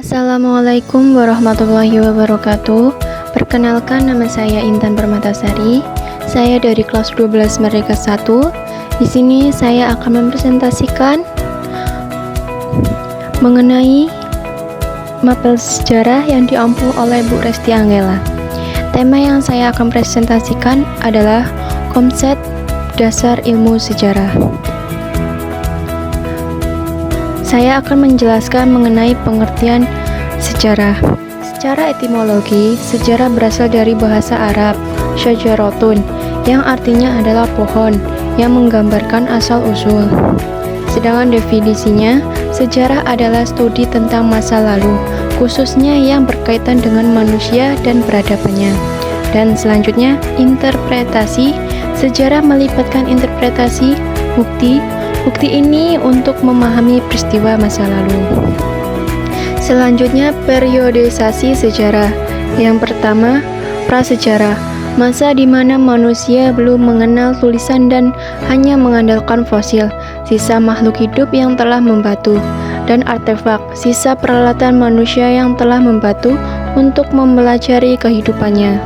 Assalamualaikum warahmatullahi wabarakatuh. Perkenalkan, nama saya Intan Permatasari. Saya dari kelas 12 Merdeka 1. Di sini saya akan mempresentasikan mengenai mapel sejarah yang diampu oleh Bu Resti Anggela. Tema yang saya akan presentasikan adalah konsep dasar ilmu sejarah. Saya akan menjelaskan mengenai pengertian sejarah. Secara etimologi, sejarah berasal dari bahasa Arab syajaratun, yang artinya adalah pohon, yang menggambarkan asal-usul. Sedangkan definisinya, sejarah adalah studi tentang masa lalu, khususnya yang berkaitan dengan manusia dan peradabannya. Dan selanjutnya, interpretasi. Sejarah melibatkan interpretasi, bukti ini untuk memahami peristiwa masa lalu. Selanjutnya, periodisasi sejarah. Yang pertama, prasejarah, masa di mana manusia belum mengenal tulisan dan hanya mengandalkan fosil, sisa makhluk hidup yang telah membatu, dan artefak, sisa peralatan manusia yang telah membatu untuk mempelajari kehidupannya.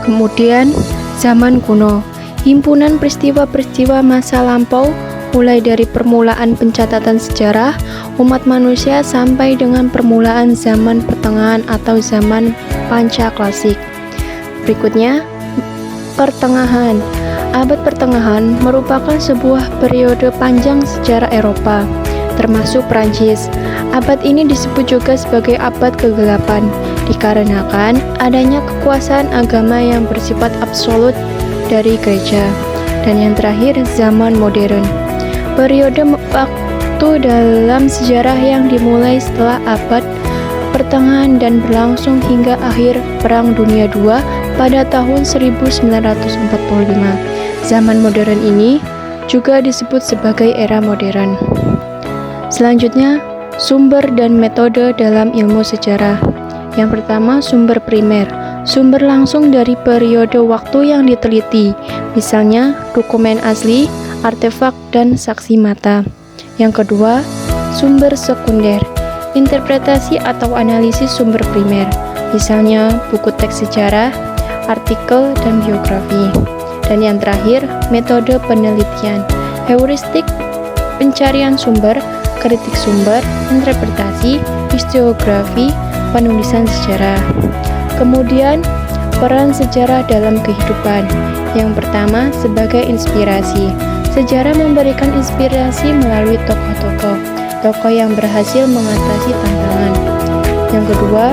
Kemudian, zaman kuno, himpunan peristiwa-peristiwa masa lampau, mulai dari permulaan pencatatan sejarah umat manusia sampai dengan permulaan zaman pertengahan atau zaman panca klasik. Berikutnya, pertengahan. Abad pertengahan merupakan sebuah periode panjang sejarah Eropa, termasuk Prancis. Abad ini disebut juga sebagai abad kegelapan, dikarenakan adanya kekuasaan agama yang bersifat absolut dari gereja. Dan yang terakhir, zaman modern. Periode waktu dalam sejarah yang dimulai setelah abad pertengahan dan berlangsung hingga akhir Perang Dunia II pada tahun 1945. Zaman modern ini juga disebut sebagai era modern. Selanjutnya, sumber dan metode dalam ilmu sejarah. Yang pertama, sumber primer. Sumber langsung dari periode waktu yang diteliti, misalnya dokumen asli, artefak, dan saksi mata. Yang kedua, sumber sekunder. Interpretasi atau analisis sumber primer, misalnya buku teks sejarah, artikel, dan biografi. Dan yang terakhir, metode penelitian. Heuristik, pencarian sumber, kritik sumber, interpretasi, historiografi, penulisan sejarah. Kemudian, peran sejarah dalam kehidupan. Yang pertama, sebagai inspirasi. Sejarah memberikan inspirasi melalui tokoh yang berhasil mengatasi tantangan. Yang kedua,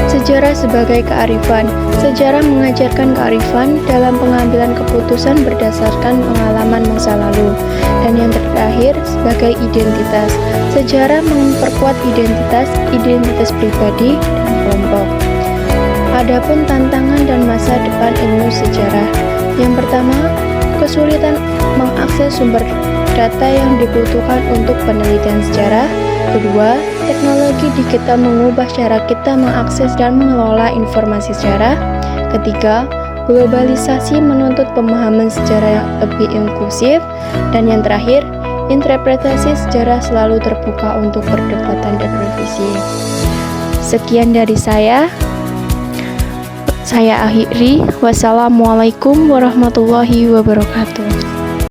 sejarah sebagai kearifan. Sejarah mengajarkan kearifan dalam pengambilan keputusan berdasarkan pengalaman masa lalu. Dan yang terakhir, sebagai identitas. Sejarah memperkuat identitas pribadi dan kelompok. Adapun tantangan dan masa depan ilmu sejarah. Yang pertama, kesulitan mengakses sumber data yang dibutuhkan untuk penelitian sejarah. Kedua, teknologi digital mengubah cara kita mengakses dan mengelola informasi sejarah. Ketiga, globalisasi menuntut pemahaman sejarah yang lebih inklusif. Dan yang terakhir, interpretasi sejarah selalu terbuka untuk perdebatan dan revisi. Sekian dari saya akhiri. Wassalamualaikum warahmatullahi wabarakatuh.